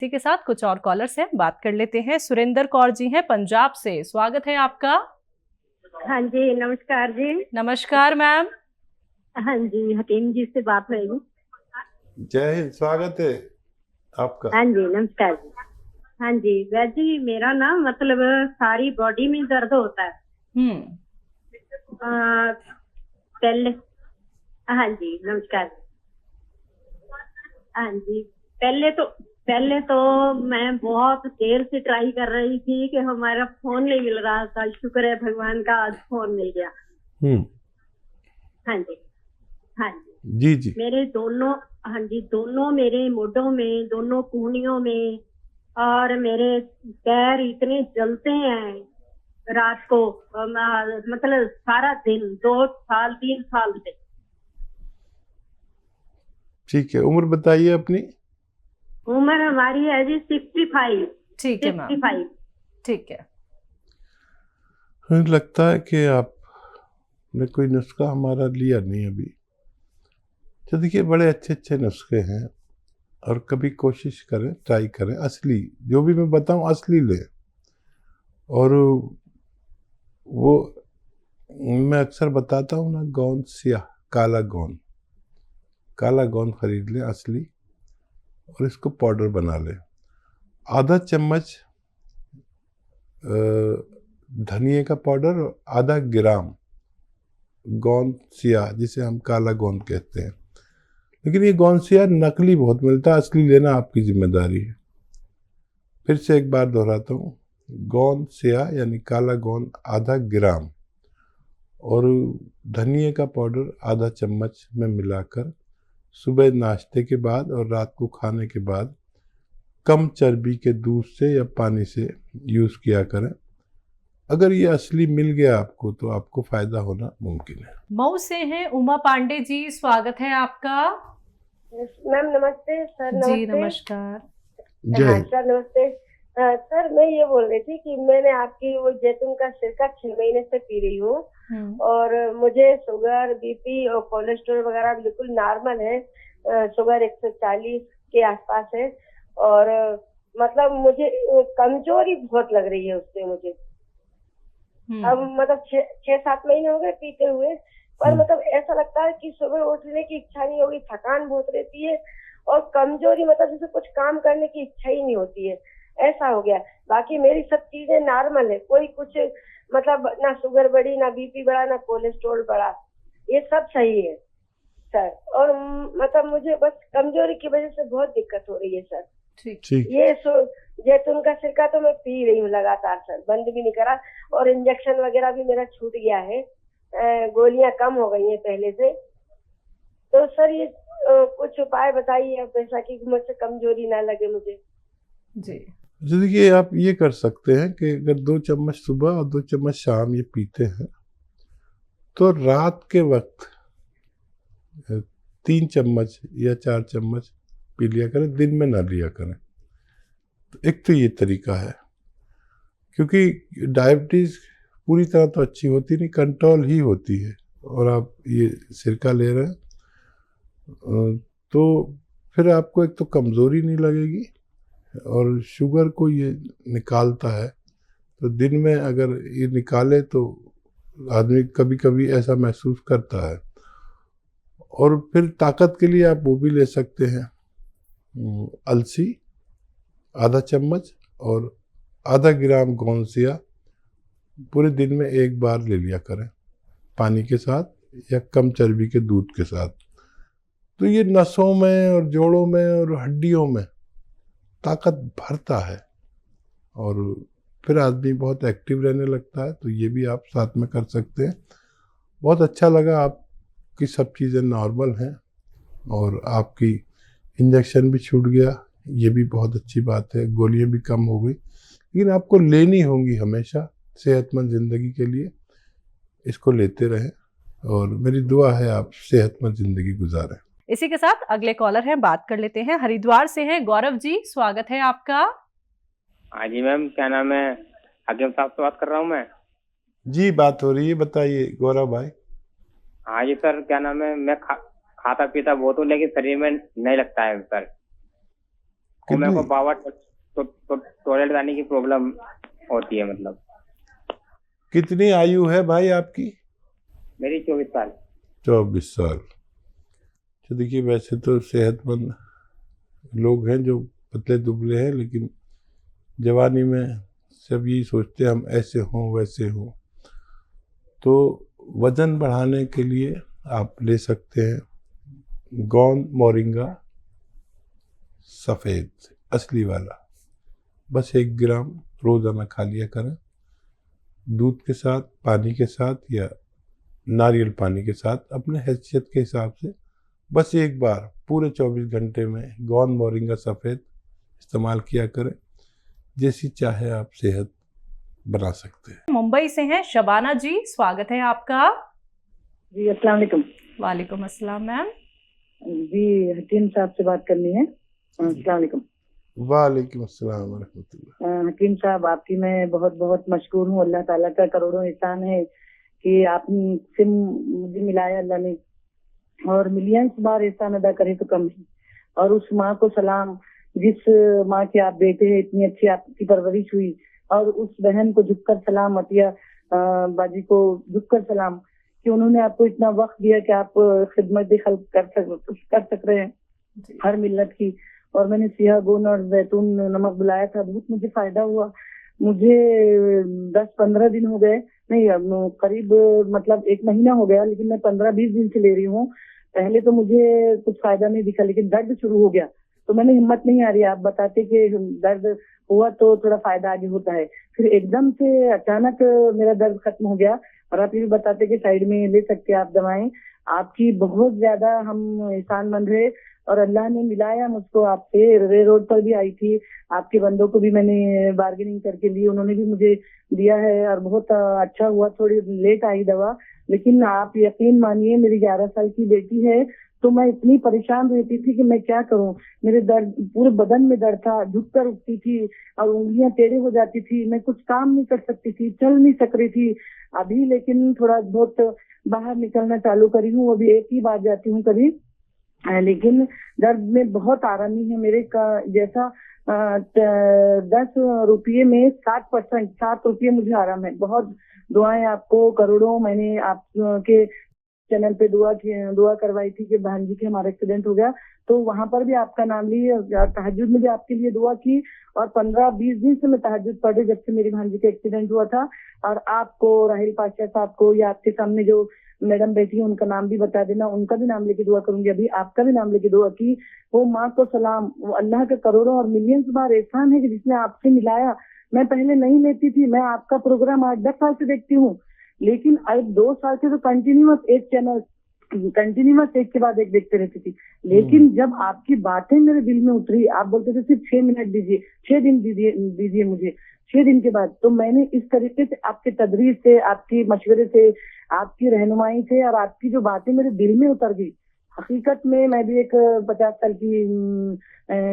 इसी के साथ कुछ और कॉलर्स हैं, बात कर लेते हैं। सुरेंद्र कौर जी हैं पंजाब से, स्वागत है आपका। हाँ जी, नमस्कार जी। नमस्कार मैम। हाँ जी, हकीम जी से बात हुई। जय हिंद, स्वागत है आपका। हाँ जी, नमस्कार जी। हाँ जी, वैसे जी मेरा ना मतलब सारी बॉडी में दर्द होता है। पहले हाँ जी, नमस्कार। हाँ जी, पहले तो मैं बहुत देर से ट्राई कर रही थी कि हमारा फोन नहीं मिल रहा था। शुक्र है भगवान का, आज फोन मिल गया। हाँ जी, हाँ जी जी। मेरे दोनों, हाँ जी, दोनों मेरे मोढों में, दोनों कूहनियों में, और मेरे पैर इतने जलते हैं रात को, मतलब सारा दिन, 2 साल 3 साल से। ठीक है, उम्र बताइए अपनी। उम्र हमारी है जी 65। ठीक है मैम, 65। ठीक है। मुझे लगता है कि आपने कोई नुस्खा हमारा लिया नहीं अभी। तो देखिए, बड़े अच्छे अच्छे नुस्खे हैं और कभी कोशिश करें, ट्राई करें, असली जो भी मैं बताऊं असली लें। और वो मैं अक्सर बताता हूँ ना, गोंद सियाह, काला गोंद खरीद लें असली, और इसको पाउडर बना लें। आधा चम्मच धनिए का पाउडर और आधा ग्राम गोंद सियाह, जिसे हम काला गोंद कहते हैं। लेकिन ये गोंद सियाह नकली बहुत मिलता है, असली लेना आपकी जिम्मेदारी है। फिर से एक बार दोहराता हूँ, गोंद सियाह यानी काला गोंद आधा ग्राम और धनिए का पाउडर आधा चम्मच में मिलाकर सुबह नाश्ते के बाद और रात को खाने के बाद कम चर्बी के दूध से या पानी से यूज़ किया करें। अगर ये असली मिल गया आपको तो आपको फायदा होना मुमकिन है। मऊ से हैं उमा पांडे जी, स्वागत है आपका। मैम नमस्ते। सर नमस्ते। जी नमस्कार। हाँ सर नमस्ते। सर मैं ये बोल रही थी कि मैंने आपकी वो जैतून का सिरका 6 महीने से पी रही हूँ, और मुझे शुगर, बीपी और कोलेस्ट्रॉल वगैरह बिल्कुल नॉर्मल है। शुगर 140 के आसपास है, और मतलब मुझे कमजोरी बहुत लग रही है उससे मुझे। अब मतलब 6-7 महीने हो गए पीते हुए, पर मतलब ऐसा लगता है कि सुबह उठने की इच्छा नहीं होगी, थकान बहुत रहती है, और कमजोरी, मतलब जैसे कुछ काम करने की इच्छा ही नहीं होती है, ऐसा हो गया। बाकी मेरी सब चीजें नॉर्मल है, कोई कुछ मतलब ना शुगर बढ़ी, ना बीपी बढ़ा, ना कोलेस्ट्रॉल बढ़ा, ये सब सही है सर। और मतलब मुझे बस कमजोरी की वजह से बहुत दिक्कत हो रही है सर। ठीक। ये जैतून का सिरका तो मैं पी रही हूँ लगातार सर, बंद भी नहीं करा, और इंजेक्शन वगैरह भी मेरा छूट गया है, गोलियां कम हो गई हैं पहले से। तो सर ये कुछ उपाय बताइए आप, ऐसा कि मुझसे कमजोरी ना लगे मुझे। जी देखिए, आप ये कर सकते हैं कि अगर 2 चम्मच सुबह और 2 चम्मच शाम ये पीते हैं तो रात के वक्त 3 चम्मच या 4 चम्मच पी लिया करें, दिन में ना लिया करें। तो एक तो ये तरीका है, क्योंकि डायबिटीज़ पूरी तरह तो अच्छी होती नहीं, कंट्रोल ही होती है, और आप ये सिरका ले रहे हैं तो फिर आपको एक तो कमज़ोरी नहीं लगेगी, और शुगर को ये निकालता है। तो दिन में अगर ये निकाले तो आदमी कभी कभी ऐसा महसूस करता है। और फिर ताकत के लिए आप वो भी ले सकते हैं, अलसी आधा चम्मच और आधा ग्राम गोंद सियाह पूरे दिन में एक बार ले लिया करें, पानी के साथ या कम चर्बी के दूध के साथ। तो ये नसों में और जोड़ों में और हड्डियों में ताकत भरता है, और फिर आदमी बहुत एक्टिव रहने लगता है। तो ये भी आप साथ में कर सकते हैं। बहुत अच्छा लगा, आपकी सब चीज़ें नॉर्मल हैं और आपकी इंजेक्शन भी छूट गया, ये भी बहुत अच्छी बात है। गोलियां भी कम हो गई, लेकिन आपको लेनी होंगी हमेशा सेहतमंद ज़िंदगी के लिए। इसको लेते रहें, और मेरी दुआ है आप सेहतमंद ज़िंदगी गुजारें। इसी के साथ अगले कॉलर हैं, बात कर लेते हैं। हरिद्वार से हैं गौरव जी, स्वागत है आपका। हाँ जी मैम, क्या नाम है, हकीम साहब से बात कर रहा हूँ मैं। जी बात हो रही है, बताइए गौरव भाई। हाँ जी सर, क्या नाम है, मैं खाता पीता बहुत हूँ लेकिन शरीर में नहीं लगता है सर। और मेरे को कितनी बार टॉयलेट जाने की प्रॉब्लम होती है मतलब। कितनी आयु है भाई आपकी? मेरी 24 साल। 24 साल। तो देखिए, वैसे तो सेहतमंद लोग हैं जो पतले दुबले हैं, लेकिन जवानी में सब यही सोचते हैं हम ऐसे हों वैसे हों। तो वजन बढ़ाने के लिए आप ले सकते हैं गोंद मोरिंगा सफ़ेद असली वाला, बस 1 ग्राम रोज़ाना खा लिया करें, दूध के साथ, पानी के साथ या नारियल पानी के साथ, अपने हैसियत के हिसाब से। बस एक बार पूरे 24 घंटे में गोंद मोरिंगा सफ़ेद इस्तेमाल किया करें, जैसी चाहे आप सेहत बना सकते हैं। मुंबई से हैं शबाना जी, स्वागत है आपका। जी अस्सलाम वालेकुम। वालेकुम अस्सलाम मैम। जी हकीम साहब से बात करनी है। अस्सलाम वालेकुम। वालेकुम अस्सलाम व रहमतुल्लाह। हकीम साहब, आपकी मैं बहुत बहुत मशकूर हूँ। अल्लाह ताला का करोड़ों एहसान है कि आपसे मुझे मिलाया अल्लाह ने, और मिलियंस बार एहसान अदा करे तो कम है। और उस माँ को सलाम जिस माँ के आप बेटे हैं, इतनी अच्छी आपकी परवरिश हुई, और उस बहन को झुककर सलाम, अतिया बाजी को झुककर सलाम कि उन्होंने आपको इतना वक्त दिया कि आप खिदमत खल्क कर सक रहे हैं हर मिल्लत की। और मैंने सिया गोन और जैतून नमक बुलाया था, बहुत मुझे फायदा हुआ। मुझे 10-15 दिन हो गए, नहीं करीब मतलब 1 महीना हो गया, लेकिन मैं 15-20 दिन से ले रही हूँ। पहले तो मुझे कुछ फायदा नहीं दिखा, लेकिन दर्द शुरू हो गया तो मैंने हिम्मत नहीं आ रही। आप बताते कि दर्द हुआ तो थोड़ा फायदा आगे होता है, फिर एकदम से अचानक मेरा दर्द खत्म हो गया। और आप ये भी बताते कि साइड में ले सकते हैं आप दवाएं। आपकी बहुत ज्यादा हम एहसानमंद है, और अल्लाह ने मिलाया मुझको आपसे। रे रोड पर भी आई थी, आपके बंदों को भी मैंने बार्गेनिंग करके ली, उन्होंने भी मुझे दिया है और बहुत अच्छा हुआ। थोड़ी लेट आई दवा, लेकिन आप यकीन मानिए मेरी 11 साल की बेटी है, तो मैं इतनी परेशान रहती थी कि मैं क्या करूं। मेरे दर्द पूरे बदन में दर्द था, झुककर उठती थी और उंगलियां टेढ़े हो जाती थी, मैं कुछ काम नहीं कर सकती थी, चल नहीं सक रही थी। अभी लेकिन थोड़ा बहुत बाहर निकलना चालू करी हूँ, अभी 1 ही बार जाती हूँ कभी, लेकिन दर्द में बहुत आरामी है मेरे का। जैसा 10 रुपये में 60%, 7 रुपये मुझे आराम है। बहुत दुआएं आपको करोड़ों। मैंने आपके चैनल पे दुआ करवाई थी कि बहन जी के हमारा एक्सीडेंट हो गया, तो वहां पर भी आपका नाम ली, तहज्जुद में भी आपके लिए दुआ की। और 15-20 दिन से मैं तहज्जुद पढ़ रही जब से मेरी बहन जी का एक्सीडेंट हुआ था। और आपको, राहिल पाशा साहब को, या आपके सामने जो मैडम बैठी है उनका नाम भी बता देना, उनका भी नाम लेके दुआ करूंगी। अभी आपका भी नाम लेके दुआ की। वो माँ को सलाम, वो अल्लाह के करोड़ों और मिलियंस बार एहसान है कि जिसने आपसे मिलाया। मैं पहले नहीं लेती थी, मैं आपका प्रोग्राम 8-10 साल से देखती हूँ, लेकिन अब 2 साल से तो कंटिन्यूअस एक चैनल, कंटिन्यूअस एक के बाद एक देखते रहती थी। लेकिन जब आपकी बातें मेरे दिल में उतरी, आप बोलते थे सिर्फ 6 मिनट दीजिए, 6 दिन दीजिए मुझे, 6 दिन के बाद, तो मैंने इस तरीके से आपके तदरीस से, आपकी मशवरे से, आपकी रहनुमाई से और आपकी जो बातें मेरे दिल में उतर गई। हकीकत में मैं भी एक 50 साल की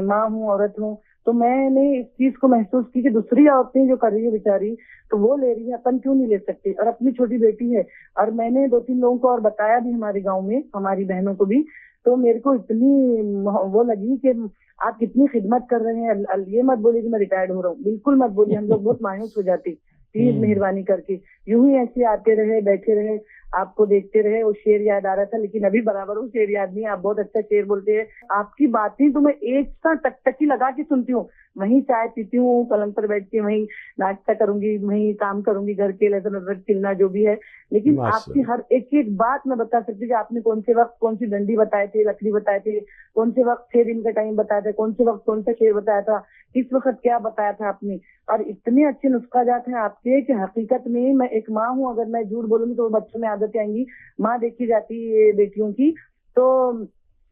माँ हूँ, औरत हूँ, तो मैंने इस चीज को महसूस की कि दूसरी औरतें जो कर रही है बेचारी, तो वो ले रही है, अपन क्यों नहीं ले सकते। और अपनी छोटी बेटी है, और मैंने 2-3 लोगों को और बताया भी हमारे गांव में, हमारी बहनों को भी। तो मेरे को इतनी वो लगी कि आप कितनी खिदमत कर रहे हैं। ये मत बोलिए कि मैं रिटायर्ड हो रहा हूँ, बिल्कुल मत बोलिए, हम लोग बहुत मायूस हो जाती। प्लीज मेहरबानी करके यूं ही ऐसे आते रहे, बैठे रहे, आपको देखते रहे। वो शेर याद आ रहा था, लेकिन अभी बराबर वो शेर याद नहीं। आप बहुत अच्छा शेर बोलते हैं, आपकी बातें तो मैं एक सा टकटकी लगा के सुनती हूँ। वहीं चाय पीती हूँ, पलंग पर बैठ के वहीं नाश्ता करूंगी, वहीं काम करूंगी, घर के लहसुन अदरक छिलना जो भी है। लेकिन आपकी हर एक बात मैं बता सकती हूँ कि आपने कौन से वक्त कौन सी डंडी बताए थे, लकड़ी बताए थे, कौन से वक्त 6 दिन का टाइम बताया था, कौन से वक्त कौन सा शेर बताया था, किस वक्त क्या बताया था आपने। और इतने अच्छे नुस्खा जात हैं आपके कि हकीकत में मैं एक माँ हूँ, अगर मैं झूठ बोलूंगी तो बच्चों में आदतें आएंगी। माँ देखी जाती है बेटियों की, तो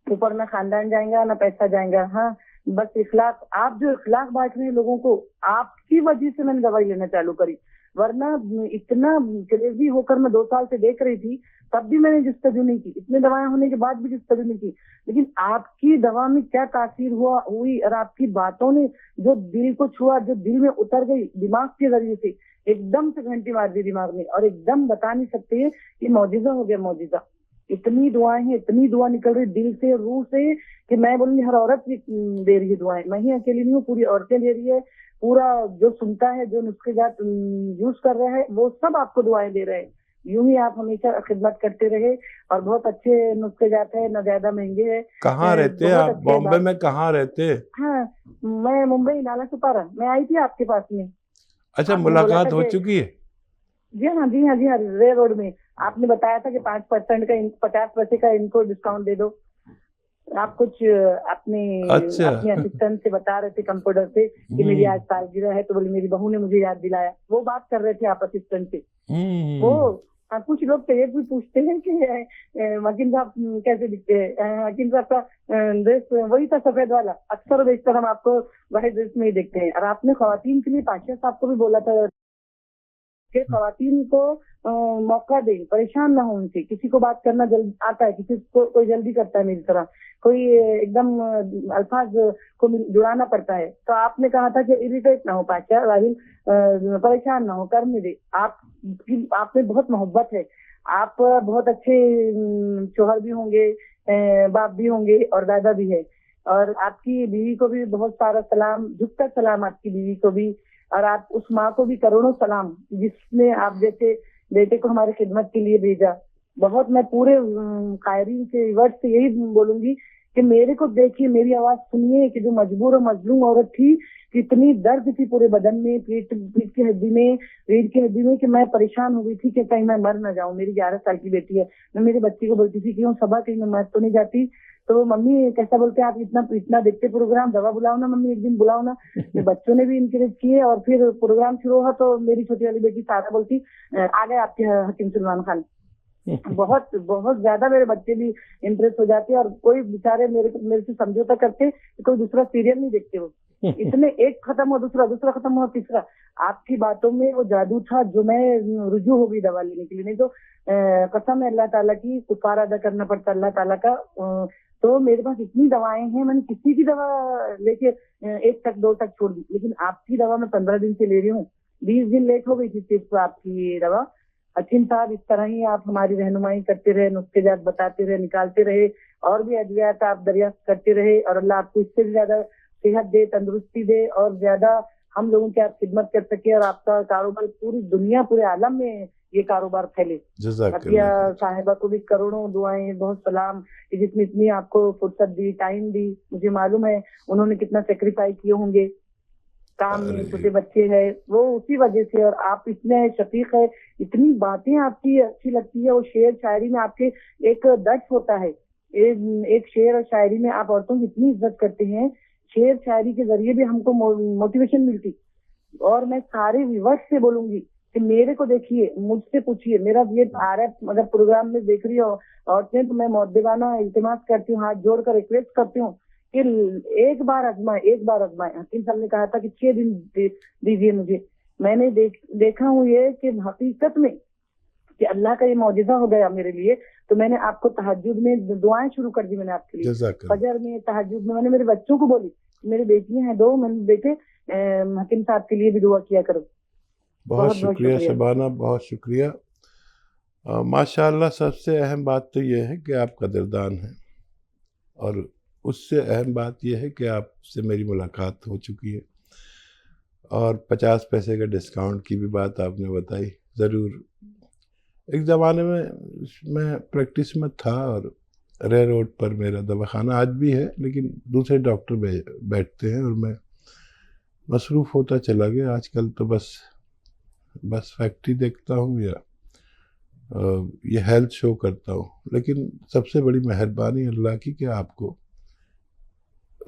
ऊपर ना खानदान जाएगा ना पैसा जाएगा। हाँ, बस इखलाक, आप जो इखलाक बांट रहे हैं लोगों को, आपकी वजह से मैंने दवाई लेना चालू करी। वरना इतना क्रेजी होकर मैं 2 साल से देख रही थी, तब भी मैंने जिस्तजू नहीं की, इतने दवाएं होने के बाद भी जिस्तजू नहीं की। लेकिन आपकी दवा में क्या तासीर हुई, और आपकी बातों ने जो दिल को छुआ, जो दिल में उतर गई दिमाग के जरिए से, एकदम से घंटी मार दी दिमाग में, और एकदम बता नहीं सकते कि मौजिजा हो गया, मौजिजा। इतनी दुआएं हैं, इतनी दुआ निकल रही दिल से, रूह से, कि मैं बोलूंगी हर औरत दे रही है दुआएं। मैं ही अकेली नहीं हूँ, पूरी औरतें दे रही है, पूरा जो सुनता है, जो नुस्खे जात यूज कर रहा है, वो सब आपको दुआएं दे रहे हैं। यूं ही आप हमेशा खिदमत करते रहे, और बहुत अच्छे नुस्खे जात है, न ज्यादा महंगे है। कहाँ रहते हैं आप? बॉम्बे में कहाँ रहते हैं? हाँ, मैं मुंबई नाला सुपारा। मैं आई थी आपके पास में। अच्छा, आपने बोला मुलाकात था हो कि- चुकी है? जी हाँ, जी हाँ, जी हाँ, रे रोड में। आपने बताया था कि 5% का 50% का इनको डिस्काउंट दे दो। आप कुछ अपने अच्छा। अपने असिस्टेंट से बता रहे थे, कंप्यूटर से, कि मेरी आज सालगिरह है, तो बोले मेरी बहू ने मुझे याद दिलाया। वो बात कर रहे थे आप असिस्टेंट से। वो कुछ लोग तो ये भी पूछते हैं कि वकील साहब कैसे दिखते हैं। वकील साहब का ड्रेस वही था, सफेद वाला। अक्सर बेशतर हम आपको वाइट ड्रेस में ही देखते हैं। और आपने खवातीन के लिए पाशा साहब को भी बोला था कि खवातीन को मौका दे, परेशान ना हो उनसे। किसी को बात करना जल्दी आता है, किसी को कोई जल्दी करता है मेरी तरह, कोई एकदम अल्फाज को जुड़ाना पड़ता है। तो आपने कहा था कि इरिटेट ना हो पाशा राहिल, परेशान ना हो, करने दे। आप में बहुत मोहब्बत है, आप बहुत अच्छे शोहर भी होंगे, बाप भी होंगे और दादा भी है। और आपकी बीवी को भी बहुत सारा सलाम, झुकता सलाम आपकी बीवी को भी। और आप उस माँ को भी करोड़ों सलाम, जिसने आप जैसे बेटे को हमारे खिदमत के लिए भेजा। बहुत मैं पूरे कायरीन से वर्ड से यही बोलूंगी कि मेरे को देखिए, मेरी आवाज सुनिए, कि जो मजबूर और मजलूम औरत थी, कितनी दर्द थी पूरे बदन में, पीठ की हड्डी में, रीढ़ की हड्डी में, कि मैं परेशान हो गई थी कि कहीं मैं मर ना जाऊं। मेरी 11 साल की बेटी है। मैं मेरी बच्ची को बोलती थी कि हूँ सबा, कहीं मैं मर तो नहीं जाती। तो मम्मी कैसा बोलते हैं आप, इतना देखते प्रोग्राम, दवा बुलाओ ना मम्मी, एक दिन बुलाओ ना। तो बच्चों ने भी इंकरेज किए। और फिर प्रोग्राम शुरू हुआ तो मेरी छोटी वाली बेटी सारा बोलती, आ गए आपके हकीम सलमान खान। बहुत बहुत ज्यादा मेरे बच्चे भी इम्प्रेस हो जाते हैं। और कोई बेचारे मेरे से समझौता करते, कोई दूसरा सीरियल नहीं देखते वो। इतने एक खत्म हो दूसरा खत्म हो तीसरा। आपकी बातों में वो जादू था जो मैं रुजू हो गई दवा लेने के लिए। नहीं तो कसम है अल्लाह ताला की, कुफारा अदा करना पड़ता अल्लाह ताला का। तो मेरे पास इतनी दवाएं हैं, मैंने किसी की दवा लेके 1 तक 2 तक छोड़ दी, लेकिन आपकी दवा मैं 15 दिन से ले रही हूँ। 20 दिन लेट हो गई थी सिर्फ आपकी दवा। हकीम साहब, इस तरह ही आप हमारी रहनुमाई करते रहे, नुस्खे जात बताते रहे, निकालते रहे, और भी अद्वियात आप दरियाफ्त करते रहे। और अल्लाह आपको इससे भी ज्यादा सेहत दे, तंदुरुस्ती दे, और ज्यादा हम लोगों की आप खिदमत कर सके, और आपका कारोबार पूरी दुनिया, पूरे आलम में ये कारोबार फैले। अतिया साहिबा को भी करोड़ों दुआएं, बहुत सलाम, कि जिसने इतनी आपको फुर्सत दी, टाइम दी। मुझे मालूम है उन्होंने कितना सेक्रीफाइस किए होंगे काम में, छोटे बच्चे हैं वो, उसी वजह से। और आप इतने शफीक है, इतनी बातें आपकी अच्छी लगती है। और शेर शायरी में आपके एक दर्ज होता है, एक शेर और शायरी में आप औरतों की इतनी इज्जत करते हैं। शेर शायरी के जरिए भी हमको मोटिवेशन मिलती। और मैं सारे व्यूअर्स से बोलूंगी कि मेरे को देखिए, मुझसे पूछिए, मेरा ये आ रहा है, मतलब प्रोग्राम में देख रही हो औरतें, तो मैं मौदबाना इल्तिमास करती हूँ, हाथ जोड़कर रिक्वेस्ट करती हूँ कि एक बार आजमाए। हकीम साहब ने कहा था कि 6 दिन दीजिए मुझे। मैंने देखा हूँ ये कि हकीकत में कि अल्लाह का ये मौजिज़ा हो गया मेरे लिए। तो मैंने आपको तहज्जुद में दुआएं शुरू कर दी मैंने आपके लिए। फजर में, तहज्जुद में मैंने मेरे बच्चों को बोली, मेरी बेटियां हैं 2, मैंने बेटे हकीम साहब के लिए भी दुआ किया करो। बहुत शुक्रिया शबाना, बहुत शुक्रिया। माशाअल्लाह, सबसे अहम बात तो ये है कि आप कदरदान हैं, और उससे अहम बात यह है कि आपसे मेरी मुलाकात हो चुकी है। और 50 पैसे का डिस्काउंट की भी बात आपने बताई। ज़रूर, एक ज़माने में मैं प्रैक्टिस में था, और रे रोड पर मेरा दवाखाना आज भी है, लेकिन दूसरे डॉक्टर बैठते हैं, और मैं मसरूफ़ होता चला गया। आजकल तो बस फैक्ट्री देखता हूँ या ये हेल्थ शो करता हूँ। लेकिन सबसे बड़ी मेहरबानी अल्लाह की कि आपको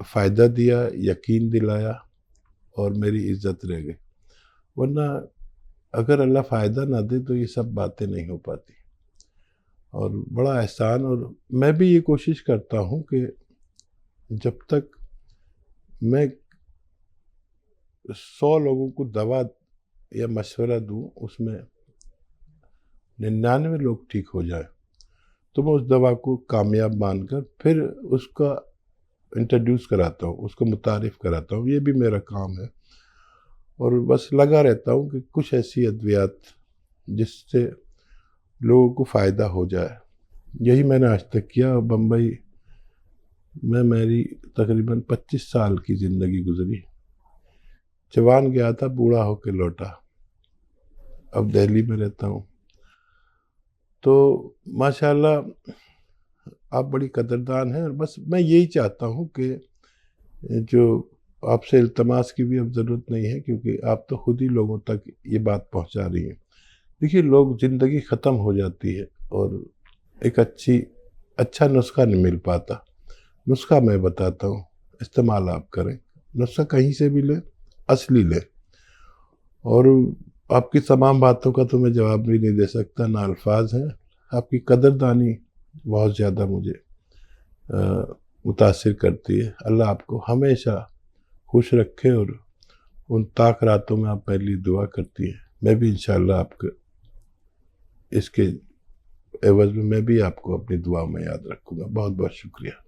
फ़ायदा दिया, यकीन दिलाया, और मेरी इज्जत रह गई। वरना अगर अल्लाह फ़ायदा ना दे तो ये सब बातें नहीं हो पाती। और बड़ा एहसान। और मैं भी ये कोशिश करता हूँ कि जब तक मैं 100 लोगों को दवा या मशवरा दूँ, उसमें 99 लोग ठीक हो जाए, तो मैं उस दवा को कामयाब मानकर फिर उसका इंट्रोड्यूस कराता हूँ, उसको मुतारिफ़ कराता हूँ। ये भी मेरा काम है। और बस लगा रहता हूँ कि कुछ ऐसी अद्वियात जिससे लोगों को फ़ायदा हो जाए। यही मैंने आज तक किया। और बम्बई में मेरी तकरीबन 25 साल की ज़िंदगी गुजरी। जवान गया था, बूढ़ा होकर लौटा। अब दिल्ली में रहता हूँ। तो माशाल्लाह आप बड़ी कदरदान हैं। और बस मैं यही चाहता हूँ कि जो आपसे इल्तमास की भी अब ज़रूरत नहीं है, क्योंकि आप तो खुद ही लोगों तक ये बात पहुँचा रही हैं। देखिए, लोग ज़िंदगी ख़त्म हो जाती है और एक अच्छा नुस्खा नहीं मिल पाता। नुस्खा मैं बताता हूँ, इस्तेमाल आप करें। नुस्खा कहीं से भी लें, असली लें। और आपकी तमाम बातों का तो मैं जवाब भी नहीं दे सकता, ना अल्फाज हैं। आपकी कदरदानी बहुत ज़्यादा मुझे मुतासिर करती है। अल्लाह आपको हमेशा खुश रखे। और उन ताक रातों में आप मेरे लिए दुआ करती हैं। मैं भी इंशाअल्लाह आपके इसके एवज़ में मैं भी आपको अपनी दुआ में याद रखूँगा। बहुत बहुत शुक्रिया।